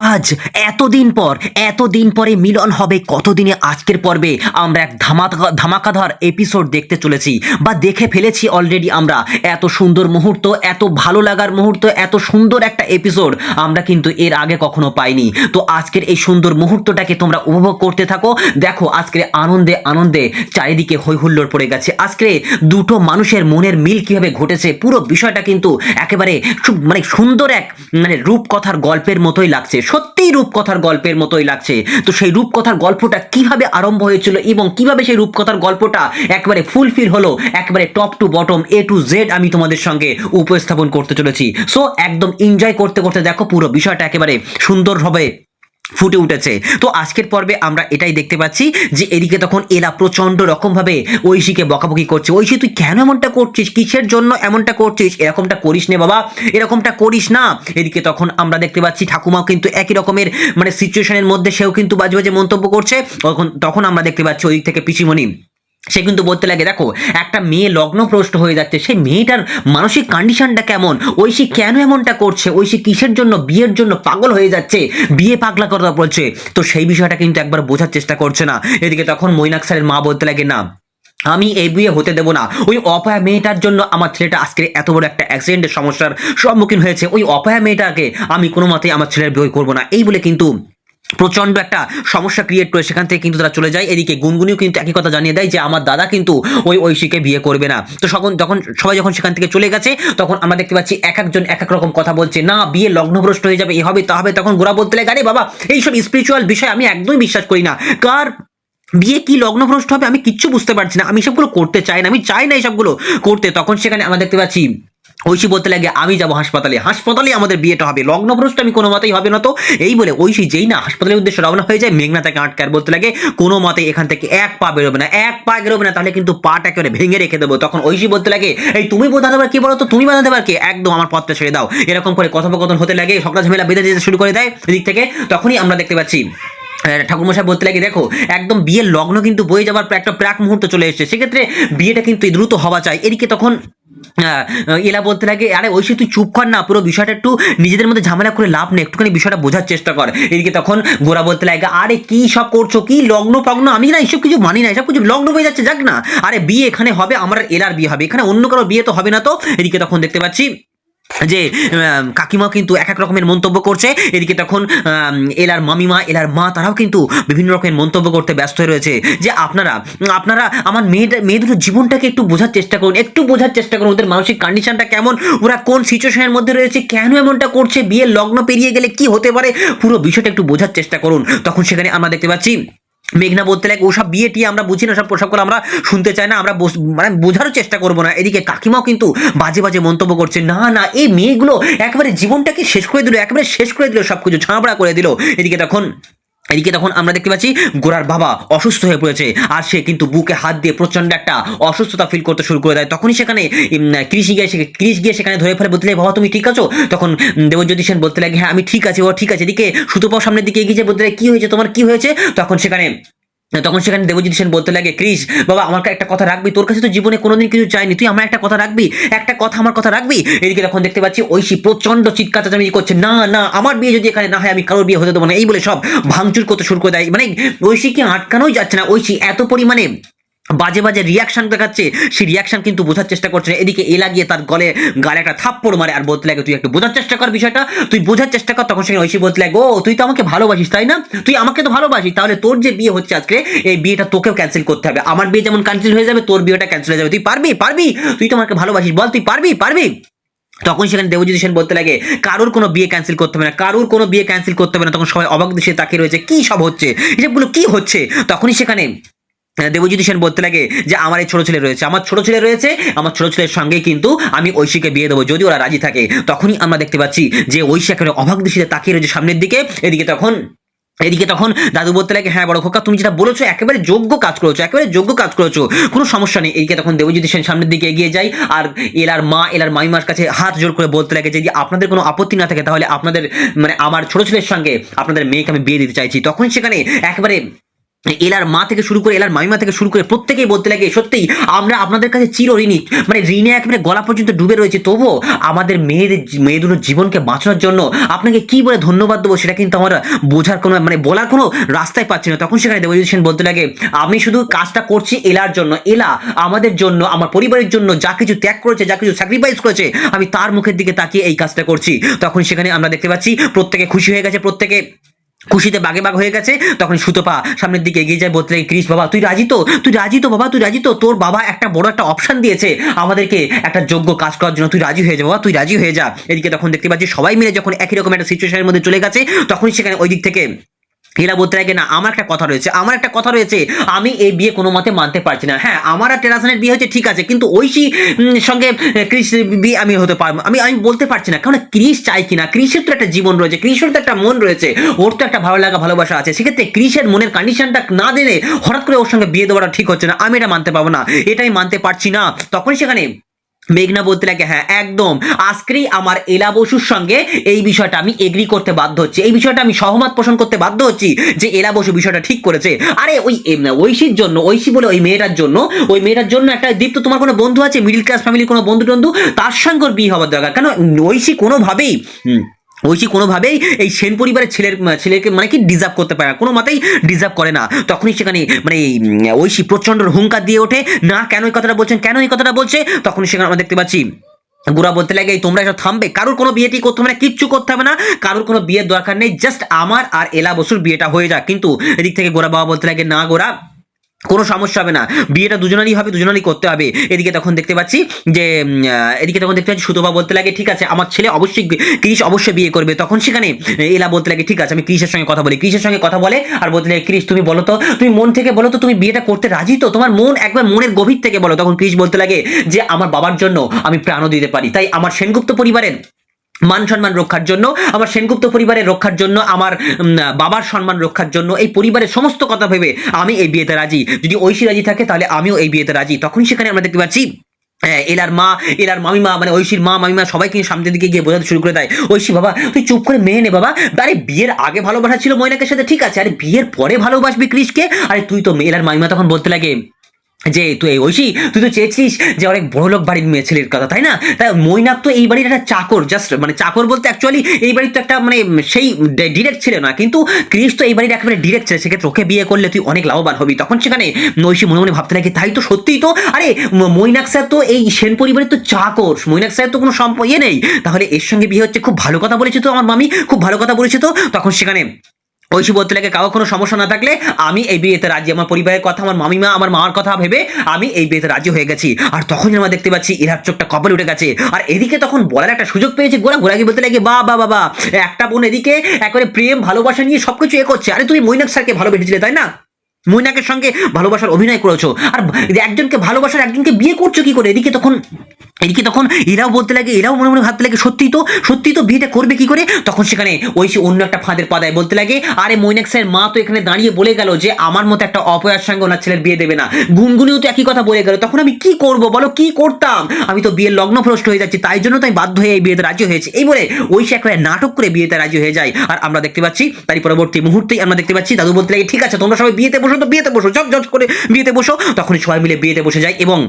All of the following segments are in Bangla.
আজ এতদিন পরে মিলন হবে কতদিনে আজকের পর্বে আমরা এক ধামাকাধার এপিসোড দেখতে চলেছি বা দেখে ফেলেছি অলরেডি। আমরা এত সুন্দর মুহূর্ত, এত ভালো লাগার মুহূর্ত, এত সুন্দর একটা এপিসোড আমরা কিন্তু এর আগে কখনো পাইনি। তো আজকের এই সুন্দর মুহূর্তটাকে তোমরা উপভোগ করতে থাকো। দেখো আজকের আনন্দে আনন্দে চারিদিকে হই হুল্লোড় পড়ে গেছে। আজকে দুটো মানুষের মনের মিল কিভাবে ঘটেছে পুরো বিষয়টা কিন্তু একেবারে সুন্দর এক রূপকথার গল্পের মতোই লাগছে। সত্যিই রূপকথার গল্পের মতোই লাগছে। তো সেই রূপকথার গল্পটা কিভাবে আরম্ভ হয়েছিল এবং কিভাবে সেই রূপকথার গল্পটা একেবারে ফুলফিল হলো, একেবারে top to bottom A to Z আমি তোমাদের সঙ্গে উপস্থাপন করতে চলেছি। সো একদম এনজয় করতে করতে দেখো পুরো বিষয়টা একেবারে সুন্দর হবে ফুটে উঠেছে। তো আজকের পর্বে আমরা এটাই দেখতে পাচ্ছি যে এদিকে তখন এরা প্রচন্ড রকম ভাবে ঐশীকে বকাবকি করছে। ঐশী তুই কেন এমনটা করছিস, কিসের জন্য এমনটা করছিস, এরকমটা করিস না বাবা, এরকমটা করিস না। এদিকে তখন আমরা দেখতে পাচ্ছি ঠাকুমাও কিন্তু একই রকমের সিচুয়েশনের মধ্যে সেও কিন্তু বাজে বাজে মন্তব্য করছে। তখন আমরা দেখতে পাচ্ছি ওই দিক থেকে পিসিমণি সে কিন্তু বলতে লাগে, দেখো একটা মেয়ে লগ্নভ্রষ্ট হয়ে যাচ্ছে, সেই মেয়েটার মানসিক কন্ডিশনটা কেমন, ঐশী কেন এমনটা করছে, ঐশী কিসের জন্য বিয়ের জন্য পাগল হয়ে যাচ্ছে, বিয়ে পাগলা কথা বলছে। তো সেই বিষয়টা কিন্তু একবার বোঝার চেষ্টা করছে না। এদিকে তখন মৈনাক স্যারের মা বলতে লাগে, না আমি এই বিয়ে হতে দেবো না। ওই অপয়া মেয়েটার জন্য আমার ছেলেটা আজকে এত বড় একটা অ্যাক্সিডেন্টের সমস্যার সম্মুখীন হয়েছে। ওই অপয়া মেয়েটাকে আমি কোনো মতেই আমার ছেলের বিয়ে করবো না। এই বলে কিন্তু প্রচন্ড একটা সমস্যা ক্রিয়েট করে সেখান থেকে কিন্তু তারা চলে যায়। এদিকে গুনগুনিও কিন্তু একই কথা জানিয়ে দেয় যে আমার দাদা কিন্তু ওই ঐশীকে বিয়ে করবে না। তো তখন সবাই যখন সেখান থেকে চলে গেছে তখন আমরা দেখতে পাচ্ছি এক একজন এক এক রকম কথা বলছে, না বিয়ে লগ্নভ্রষ্ট হয়ে যাবে, এ হবে তা হবে। তখন গোরা বলতে লাগে, আরে বাবা এইসব স্পিরিচুয়াল বিষয় আমি একদমই বিশ্বাস করি না। কার বিয়ে কি লগ্নভ্রষ্ট হবে আমি কিচ্ছু বুঝতে পারছি না, আমি সবগুলো করতে চাই না, আমি চাই না এইসবগুলো করতে। তখন সেখানে আমরা দেখতে পাচ্ছি ঐশী বলতে লাগে, আমি যাবো হাসপাতালে আমাদের বিয়েটা হবে, লগ্নভ্রষ্ট আমি কোনো মতেই হবে না। তো এই বলে ঐশী যেই না হাসপাতালের উদ্দেশ্যে রওনা হয়ে যায়, মেঘনা তাকে আটকার বলতে লাগে, কোনো মতে এখান থেকে এক পা বেরোবে না, তাহলে কিন্তু পাটা একেবারে ভেঙে রেখে দেবো। তখন ঐশী বলতে লাগে, এই তুমি বাধা দেবার কি বলো তো, তুমি বাধা দেবার কি, একদম আমার পথটা ছেড়ে দাও। এরকম করে কথোপকথন হতে লাগে, ঝগড়া ঝামেলা বেঁধে যেতে শুরু করে দেয় এদিক থেকে। তখনই আমরা দেখতে পাচ্ছি ঠাকুরমশাই বলতে লাগে, দেখো একদম বিয়ের লগ্ন কিন্তু বয়ে যাবার একটা প্রাক মুহূর্ত চলে এসেছে, সেক্ষেত্রে বিয়েটা কিন্তু দ্রুত হওয়া চাই। এদিকে তখন এলা বলতে লাগে, আরে ঐশী তুই চুপ কর না, পুরো বিষয়টা একটু নিজেদের মধ্যে ঝামেলা করে লাভ নেই, একটুখানি বিষয়টা বোঝার চেষ্টা কর। এদিকে তখন গোরা বলতে লাগে, আরে কি সব করছো, কি লগ্ন ফগ্ন, আমি না এইসব কিছু মানি না, এসব কিছু লগ্ন হয়ে যাচ্ছে যাক না। আরে বিয়ে এখানে হবে, আমার এলার বিয়ে হবে, এখানে অন্য কারো বিয়ে তো হবে না। তো এদিকে তখন দেখতে পাচ্ছি যে কাকিমা কিন্তু এক এক রকমের মন্তব্য করছে। এদিকে তখন এলার মামিমা, এলার মা, তারাও কিন্তু বিভিন্ন রকমের মন্তব্য করতে ব্যস্ত হয়ে রয়েছে যে আপনারা আমার মেয়ে দুটোর জীবনটাকে একটু বোঝার চেষ্টা করুন, ওদের মানসিক কন্ডিশনটা কেমন, ওরা কোন সিচুয়েশনের মধ্যে রয়েছে, কেন এমনটা করছে, বিয়ের লগ্ন পেরিয়ে গেলে কি হতে পারে, পুরো বিষয়টা একটু বোঝার চেষ্টা করুন। তখন সেখানে আমরা দেখতে পাচ্ছি মেঘনা বলতে লাগে, ওসব বিয়ে টিয়ে আমরা বুঝি না, সব পোশাকগুলো আমরা শুনতে চাই না, আমরা বোঝারও চেষ্টা করবো না। এদিকে কাকিমাও কিন্তু বাজে বাজে মন্তব্য করছে, না এই মেয়েগুলো একেবারে জীবনটাকে শেষ করে দিল, একেবারে শেষ করে দিল, সবকিছু ছাঁপড়া করে দিল। এদিকে তখন আমরা দেখতে পাচ্ছি গোরার বাবা অসুস্থ হয়ে পড়েছে, আর সে কিন্তু বুকে হাত দিয়ে প্রচন্ড একটা অসুস্থতা ফিল করতে শুরু করে দেয়। তখনই সেখানে ক্রিশ গিয়ে সেখানে ধরে ফেলে বলতে লাগে, বাবা তুমি ঠিক আছো? তখন দেবজ্যোতি সেন বলতে লাগে, হ্যাঁ আমি ঠিক আছি, ও ঠিক আছে। এদিকে সুতোপাও সামনের দিকে এগিয়ে বলতে লাগে, কি হয়েছে তোমার, কি হয়েছে? তখন সেখানে দেবজিৎ সেন বলতে লাগে, ক্রিস বাবা আমার একটা কথা রাখবি, তোর কাছে তো জীবনে কোনোদিন কিছু চাইনি, তুই আমার একটা কথা রাখবি, আমার কথা রাখবি। এদিকে তখন দেখতে পাচ্ছি ঐশী প্রচন্ড চিৎকার চেঁচামেচি করছে, না আমার বিয়ে যদি এখানে না হয় আমি কারোর বিয়ে হতে দেবো না, এই বলে সব ভাঙচুর করতে শুরু করে দেয়। ঐশীকে আটকানোই যাচ্ছে না, ঐশী এত পরিমাণে বাজে বাজে রিয়াকশন দেখাচ্ছে, সেই রিয়াকশন কিন্তু বোঝার চেষ্টা করছে। এদিকে এলা গিয়ে তার গালে একটা থাপ্পড় মারে আর বলতে লাগে, তুই একটু বোঝার চেষ্টা কর বিষয়টা, তুই বোঝার চেষ্টা কর। তখন সেখানে ঐশী বলতে লাগে, ও তুই তো আমাকে ভালোবাসিস তাই না, তুই আমাকে তো ভালোবাসিস, তাহলে তোর যে বিয়ে হচ্ছে আজকে এই বিয়েটা তোকেও ক্যান্সেল করতে হবে, আমার বিয়ে যেমন ক্যান্সেল হয়ে যাবে তোর বিয়েটা ক্যান্সেল হয়ে যাবে, তুই পারবি, তুই তো আমাকে ভালোবাসিস, বল তুই পারবি। তখন সেখানে দেবজিৎ সেন বলতে লাগে, কারোর কোনো বিয়ে ক্যান্সেল করতে হবে না, তখন সবাই অবাক দৃষ্টিতে তাকিয়ে রয়েছে, কি সব হচ্ছে, এসবগুলো কি হচ্ছে? তখনই সেখানে দেবজ্যোতি সেন বলতে লাগে যে আমার এই ছোট ছেলে রয়েছে, আমার ছোট ছেলের সঙ্গে কিন্তু আমি ঐশীকে বিয়ে দেবো যদি ওরা রাজি থাকে। তখনই আমরা দেখতে পাচ্ছি যে ঐশী একেবারে অবাক দৃষ্টিতে তাকিয়ে রয়েছে সামনের দিকে। এদিকে তখন দাদু বলতে লাগে, হ্যাঁ বড় খোকা তুমি যেটা বলেছো একেবারে যোগ্য কাজ করেছো, কোনো সমস্যা নেই। এদিকে তখন দেবজ্যোতি সেন সামনের দিকে এগিয়ে যায় আর এলার মামিমার কাছে হাত জোর করে বলতে লাগে যে আপনাদের কোনো আপত্তি না থাকে তাহলে আপনাদের আমার ছোট ছেলের সঙ্গে আপনাদের মেয়েকে আমি বিয়ে দিতে চাইছি। তখন সেখানে একেবারে এলার মা থেকে শুরু করে এলার মামিমা থেকে শুরু করে প্রত্যেকেই বলতে লাগে সত্যিই আমরা আপনাদের কাছে চিরঋণী, মানে ঋণে একেবারে গলা পর্যন্ত ডুবে রয়েছে, তবুও আমাদের মেয়েদের জীবনকে বাঁচানোর জন্য আপনাকে কি বলে ধন্যবাদ দেবো সেটা কিন্তু আমার বোঝার কোনো মানে বলার কোনো রাস্তায় পাচ্ছি না। তখন সেখানে দেবজিৎ সেন বলতে লাগে আমি শুধু কাজটা করছি এলার জন্য, এলা আমাদের জন্য আমার পরিবারের জন্য যা কিছু ত্যাগ করেছে, যা কিছু স্যাক্রিফাইস করেছে, আমি তার মুখের দিকে তাকিয়ে এই কাজটা করছি। তখন সেখানে আমরা দেখতে পাচ্ছি প্রত্যেকে খুশি হয়ে গেছে, প্রত্যেকে খুশিতে বাগে বাগ হয়ে গেছে। তখন সুতপা সামনের দিকে এগিয়ে যায়, বলতে লাগে ক্রিস বাবা তুই রাজি তো, তুই রাজি তো বাবা, তুই রাজি তো, তোর বাবা একটা বড় একটা অপশন দিয়েছে আমাদেরকে একটা যোগ্য কাজ করার জন্য, তুই রাজি হয়ে যা বাবা, তুই রাজি হয়ে যা। এদিকে তখন দেখতে পাচ্ছি সবাই মিলে যখন একই রকম একটা সিচুয়েশনের মধ্যে চলে গেছে, তখন সেখানে ওই দিক থেকে এরা বলতে লাগে না আমার একটা কথা রয়েছে, আমার একটা কথা রয়েছে, আমি এই বিয়ে কোনো মতে মানতে পারছি না। হ্যাঁ আমার আর টেরাসনের বিয়ে হচ্ছে ঠিক আছে, কিন্তু ঐশী সঙ্গে ক্রিস বিয়ে আমি হতে পারবো, আমি আমি বলতে পারছি না, কারণ ক্রিস চাই কিনা, ক্রিসের তো একটা জীবন রয়েছে, ক্রিসের তো একটা মন রয়েছে, ওর তো একটা ভালো লাগা ভালোবাসা আছে, সেক্ষেত্রে ক্রিসের মনের কন্ডিশনটা না দিলে হঠাৎ করে ওর সঙ্গে বিয়ে দেওয়াটা ঠিক হচ্ছে না, আমি এটা মানতে পারবো না, এটাই মানতে পারছি না। তখন সেখানে মেঘনা বলতে লাগে হ্যাঁ একদম আজকেই আমার এলা বসুর সঙ্গে এই বিষয়টা আমি এগ্রি করতে বাধ্য হচ্ছি, এই বিষয়টা আমি সহমত পোষণ করতে বাধ্য হচ্ছি যে এলা বসু বিষয়টা ঠিক করেছে। আরে ওই ঐশীর জন্য, ঐশী বলে ওই মেয়েটার জন্য একটা দীপ্ত তোমার কোনো বন্ধু আছে মিডিল ক্লাস ফ্যামিলির কোনো বন্ধু টন্ধু, তার সঙ্গে ওর বিয়ে হওয়ার দরকার, কেন ঐশী কোনোভাবেই ঐশী কোনোভাবেই এই সেন পরিবারের ছেলেকে মানে কি ডিজার্ভ করতে পারে না, কোনো মতেই ডিজার্ভ করে না। তখনই সেখানে মানে ঐশী প্রচন্ড হুঙ্কার দিয়ে ওঠে, না কেন এই কথাটা বলছেন, কেন এই কথাটা বলছে। তখনই সেখানে আমরা দেখতে পাচ্ছি গোরা বলতে লাগে তোমরা এসব থামবে, কারোর কোনো বিয়েটি করতে হবে না, কিচ্ছু করতে হবে না, কারোর কোনো বিয়ের দরকার নেই, জাস্ট আমার আর এলা বসুর বিয়েটা হয়ে যাক। কিন্তু এদিক থেকে গোরা বাবা বলতে লাগে না গোরা কোনো সমস্যা হবে না, বিয়েটা দুজনেরই হবে, দুজনেরই করতে হবে। এদিকে তখন দেখতে পাচ্ছি যে সুতপা বলতে লাগে ঠিক আছে আমার ছেলে অবশ্যই ক্রিস অবশ্যই বিয়ে করবে। তখন সেখানে এলা বলতে লাগে ঠিক আছে আমি ক্রিসের সঙ্গে কথা বলি, ক্রিসের সঙ্গে কথা বলে আর বলতে লাগে ক্রিস তুমি বলো তো, তুমি মন থেকে বলো তো তুমি বিয়েটা করতে রাজি তো, তোমার মন একবার মনের গভীর থেকে বলো। তখন ক্রিস বলতে লাগে যে আমার বাবার জন্য আমি প্রাণও দিতে পারি, তাই আমার সেনগুপ্ত পরিবারের মান সম্মান রক্ষার জন্য, আমার সেনগুপ্ত পরিবারের রক্ষার জন্য, আমার বাবার সম্মান রক্ষার জন্য, এই পরিবারের সমস্ত কথা ভেবে আমি এই বিয়েতে রাজি, যদি ঐশী রাজি থাকে তাহলে আমিও এই বিয়েতে রাজি। তখন সেখানে আমরা দেখতে পাচ্ছি এলার মা, এলার মামিমা মানে ঐশীর মা মামিমা সবাই কিন্তু সামনের দিকে গিয়ে বোঝাতে শুরু করে দেয় ঐশী বাবা তুই চুপ করে মেনে নে বাবা, আরে বিয়ের আগে ভালোবাসা ছিল ময়নাকের সাথে ঠিক আছে, আরে বিয়ের পরে ভালোবাসবি ক্রিসকে, আরে তুই তো এলার মামিমা তখন বলতে লাগে যে তুই ঐশী তুই তো চেয়েছিস যে অনেক বড় লোক বাড়ির মেয়ে ছেলের কথা তাই না, তাই মৈনাক তো এই বাড়ির একটা চাকর, জাস্ট মানে চাকর বলতে অ্যাকচুয়ালি এই বাড়ির তো একটা মানে সেই ডিরেক্ট ছেলে না, কিন্তু ক্রিস তো এই বাড়ির একেবারে ডিরেক্ট ছেলে, সেক্ষেত্রে ওকে বিয়ে করলে তুই অনেক লাভবান হবি। তখন সেখানে ঐশী মনে মনে ভাবতে লাগে তাই তো সত্যিই তো, আরে মৈনাক স্যার তো এই সেন পরিবারের তো চাকর, মৈনাক স্যার তো কোনো ইয়ে নেই, তাহলে এর সঙ্গে বিয়ে হচ্ছে, খুব ভালো কথা বলেছে তো আমার মামি, খুব ভালো কথা বলেছে তো। তখন সেখানে ঐশী বলতে লাগে কারো কোনো সমস্যা না থাকলে আমি এই বিয়েতে রাজি, আমার পরিবারের কথা আমার মামিমা আমার মার কথা ভেবে আমি এই বিয়েতে রাজি হয়ে গেছি। আর তখনই আমরা দেখতে পাচ্ছি এরার চোখটা কপালে উঠে গেছে, আর এদিকে তখন বলার একটা সুযোগ পেয়েছে গোরাকে বলতে লাগে বা বা বাবা একটা বোন এদিকে একবারে প্রেম ভালোবাসা নিয়ে সবকিছু করছে, আরে তুমি মৈনাক স্যারকে ভালোবেসেছিলে তাই না, মৈনাকের সঙ্গে ভালোবাসার অভিনয় করেছো, আর একজনকে ভালোবাসার একজনকে বিয়ে করছো কি করে। এদিকে তখন এরাও বলতে লাগে, এরাও মনে মনে ভাবতে লাগে সত্যি তো বিয়েটা করবে কি করে। তখন সেখানে ঐশী অন্য একটা ফাঁদের পাদায় বলতে লাগে আরে মৈনাক স্যার মা তো এখানে দাঁড়িয়ে বলে গেল যে আমার মতো একটা অপয়ার সঙ্গে ওনার ছেলের বিয়ে দেবে না, গুনগুনিও তো একই কথা বলে গেল, তখন আমি কি করব বলো, কি করতাম, আমি তো বিয়ের লগ্ন ভ্রষ্ট হয়ে যাচ্ছি, তাই জন্য তাই বাধ্য হয়ে এই বিয়েতে রাজি হয়েছে। এই বলে ঐশী একটা নাটক করে বিয়েতে রাজি হয়ে যায়। আর আমরা দেখতে পাচ্ছি তারই পরবর্তী মুহূর্তেই আমরা দেখতে পাচ্ছি দাদু বলতে লাগে ঠিক আছে তোমরা সবাই বিয়েতে বসো, তো বিয়েতে বসো জজ করে বিয়েতে বসো। তখনই সবাই মিলে বিয়েতে বসে যায় এবং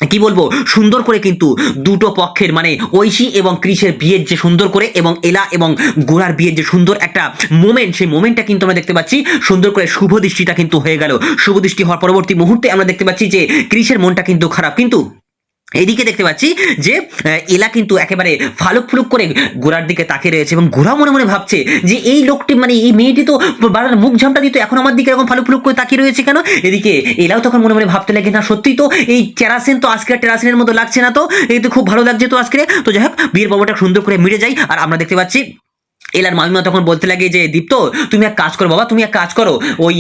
কি বলবো সুন্দর করে কিন্তু দুটো পক্ষের মানে ঐশী এবং ক্রিসের বিয়ের যে সুন্দর করে এবং এলা এবং গোরার বিয়ের যে সুন্দর একটা মোমেন্ট, সেই মোমেন্টটা কিন্তু আমরা দেখতে পাচ্ছি সুন্দর করে শুভ দৃষ্টিটা কিন্তু হয়ে গেল। শুভ দৃষ্টি হওয়ার পরবর্তী মুহূর্তে আমরা দেখতে পাচ্ছি যে ক্রিসের মনটা কিন্তু খারাপ, কিন্তু এইদিকে দেখতে পাচ্ছি যে এলা কিন্তু একেবারে ফালুক ফুলুক করে গোড়ার দিকে তাকিয়ে রয়েছে এবং গোড়া মনে মনে ভাবছে যে এই লোকটি মানে এই মেয়েটি তো বাড়ার মুখ ঝামটা দিত, এখন আমার দিকে এরকম ফালুক ফুলুক করে তাকিয়ে রয়েছে কেন। এদিকে এলাও তখন মনে মনে ভাবতে লাগে না সত্যি তো এই টেরাসিন তো আজকে টেরাসিনের মতো লাগছে না, তো এই তো খুব ভালো লাগছে তো আজকে। তো যাই হোক বিয়ের পর্বটা সুন্দর করে মিটে যায়। আর আমরা দেখতে পাচ্ছি এলার মামিমা তখন বলতে লাগে যে দীপ্ত তুমি এক কাজ করো বাবা, তুমি এক কাজ করো ওই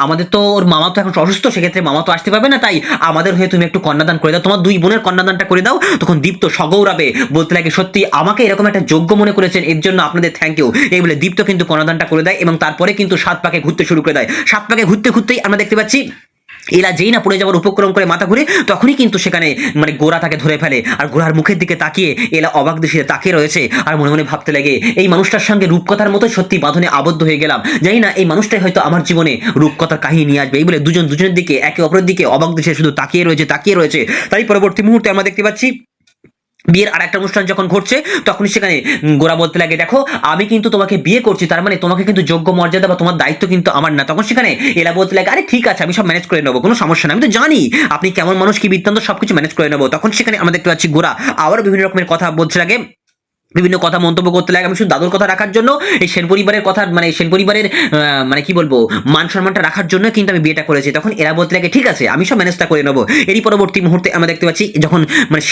আমাদের তো ওর মামা তো এখন অসুস্থ, সেক্ষেত্রে মামা তো আসতে পারবে না, তাই আমাদের হয়ে তুমি একটু কন্যাদান করে দাও, তোমার দুই বোনের কন্যাদানটা করে দাও। তখন দীপ্ত সগৌরবে বলতে লাগে সত্যি আমাকে এরকম একটা যোগ্য মনে করেছেন, এর জন্য আপনাদের থ্যাংক ইউ। এই বলে দীপ্ত কিন্তু কন্যাদানটা করে দেয় এবং তারপরে কিন্তু সাত পাকে ঘুরতে শুরু করে দেয়। সাত পাকে ঘুরতে ঘুরতেই আমরা দেখতে পাচ্ছি এলা যেই না পড়ে যাওয়ার উপক্রম করে মাথা ঘুরে তখনই কিন্তু সেখানে মানে গোরা তাকে ধরে ফেলে আর গোরার মুখের দিকে তাকিয়ে এলা অবাক দৃষ্টিতে তাকিয়ে রয়েছে আর মনে মনে ভাবতে লাগে এই মানুষটার সঙ্গে রূপকথার মতো সত্যি বাঁধনে আবদ্ধ হয়ে গেলাম, জানি না এই মানুষটাই হয়তো আমার জীবনে রূপকথার কাহিনী নিয়ে আসবে। এই বলে দুজন দুজনের দিকে একে অপরের দিকে অবাক দৃষ্টিতে শুধু তাকিয়ে রয়েছে। তাই পরবর্তী মুহূর্তে আমরা দেখতে পাচ্ছি বিয়ের আর একটা অনুষ্ঠান যখন ঘটছে তখনই সেখানে গোরা বলতে লাগে, দেখো আমি কিন্তু তোমাকে বিয়ে করছি, তার মানে তোমাকে কিন্তু যোগ্য মর্যাদা বা তোমার দায়িত্ব কিন্তু আমার না। তখন সেখানে এলা বলতে লাগে, আরে ঠিক আছে আমি সব ম্যানেজ করে নেবো, কোনো সমস্যা না, আমি তো জানি আপনি কেমন মানুষ কি বৃত্তান্ত সবকিছু ম্যানেজ করে নেবো। তখন সেখানে আমরা দেখতে পাচ্ছি গোরা আবার বিভিন্ন রকমের কথা বলতে লাগে, বিভিন্ন কথা মন্তব্য করতে লাগে। আমি শুধু দাদুর কথা রাখার জন্য এই সেন পরিবারের কথা মানে সেন পরিবারের মানে কি বলবো মান সম্মানটা রাখার জন্য কিন্তু আমি বিয়েটা করেছি। তখন এরা বলতে লাগে ঠিক আছে আমি সব ম্যানেজটা করে নেবো। এরই পরবর্তী মুহূর্তে আমরা দেখতে পাচ্ছি যখন মানে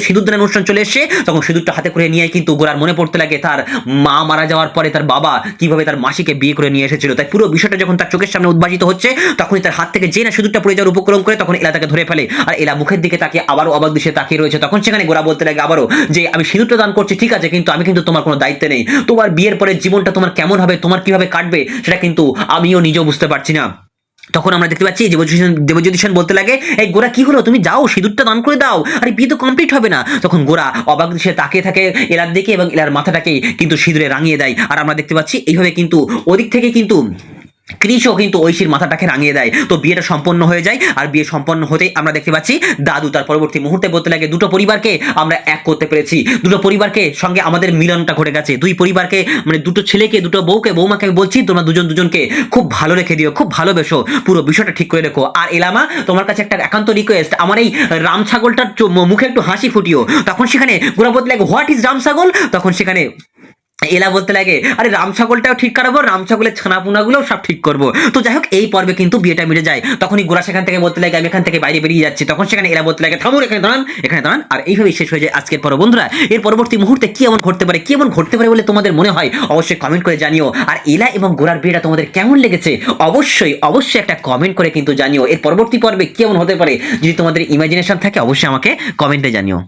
সিঁদুরদানের অনুষ্ঠান চলে এসছে তখন সিঁদুরটা হাতে করে নিয়ে কিন্তু গোরার মনে পড়তে লাগে তার মা মারা যাওয়ার পরে তার বাবা কিভাবে তার মাসিকে বিয়ে করে নিয়ে এসেছিল। তাই পুরো বিষয়টা যখন তার চোখের সামনে উদ্ভাসিত হচ্ছে তখনই তার হাত থেকে যে না সিঁদুরটা পড়ে যাওয়ার উপক্রম করে তখন এলা তাকে ধরে ফেলে আর এলা মুখের দিকে তাকিয়ে আবারও অবাক দৃষ্টিতে তাকিয়ে রয়েছে। তখন সেখানে গোরা বলতে লাগে আবারও যে আমি সিঁদুরটা দান করছি ঠিক আছে, কিন্তু আমি কিন্তু তোমার কোনো দায়িত্ব নেই, তোমার বিয়ের পরে জীবনটা তোমার কেমন হবে, তোমার কিভাবে কাটবে সেটা কিন্তু আমিও নিজেও বুঝতে পারছি না। তখন আমরা দেখতে পাচ্ছি দেবজ্যোতি সেন বলতে লাগে, এই গোরা কি হলো, তুমি যাও সিঁদুরটা দান করে দাও, আরে বিয়ে তো কমপ্লিট হবে না। তখন গোরা অবাক দৃষ্টিতে তাকিয়ে থাকে এলার দিকে এবং এলার মাথাটাকে কিন্তু সিঁদুরে রাঙিয়ে দেয়। আর আমরা দেখতে পাচ্ছি এইভাবে কিন্তু ওদিক থেকে কিন্তু কৃষও কিন্তু ঐশীর মাথাটাকে রাঙিয়ে দেয়। তো বিয়েটা সম্পন্ন হয়ে যায় আর বিয়ে সম্পন্ন হতেই আমরা দেখতে পাচ্ছি দাদু তার পরবর্তী মুহূর্তে বলতে লাগে, দুটো পরিবারকে আমরা এক করতে পেরেছি, দুটো পরিবারকে সঙ্গে আমাদের মিলনটা ঘটে গেছে, দুই পরিবারকে মানে দুটো ছেলেকে দুটো বৌমাকে আমি বলছি তোমরা দুজন দুজনকে খুব ভালো রেখে দিও, খুব ভালোবেসো, পুরো বিষয়টা ঠিক করে রেখো। আর এলামা তোমার কাছে একটা একান্ত রিকোয়েস্ট, আমার এই রাম ছাগলটার মুখে একটু হাসি ফুটিও। তখন সেখানে গোরা বলতে লাগে হোয়াট ইজ রাম ছাগল। তখন সেখানে এলা বলতে লাগে, আরে রাম ছাগলটাও ঠিক করাবো, রাম ছাগলের ছানাপুনাগুলোও সব ঠিক করবো। তো যাই হোক এই পর্বে কিন্তু বিয়েটা মিটে যায়। তখনই গোরা সেখান থেকে বলতে লাগে আমি এখান থেকে বাইরে বেরিয়ে যাচ্ছি। তখন সেখানে এলা বলতে লাগে থামুন, এখানে দাঁড়ান। আর এইভাবেই শেষ হয়ে যায় আজকের পর্ব। বন্ধুরা এর পরবর্তী মুহূর্তে কি এমন ঘটতে পারে বলে তোমাদের মনে হয় অবশ্যই কমেন্ট করে জানিও। আর এলা এবং গোরার বিয়েটা তোমাদের কেমন লেগেছে অবশ্যই একটা কমেন্ট করে কিন্তু জানিও। এর পরবর্তী পর্বে কি এমন হতে পারে যদি তোমাদের ইমাজিনেশন থাকে অবশ্যই আমাকে কমেন্টে জানিও।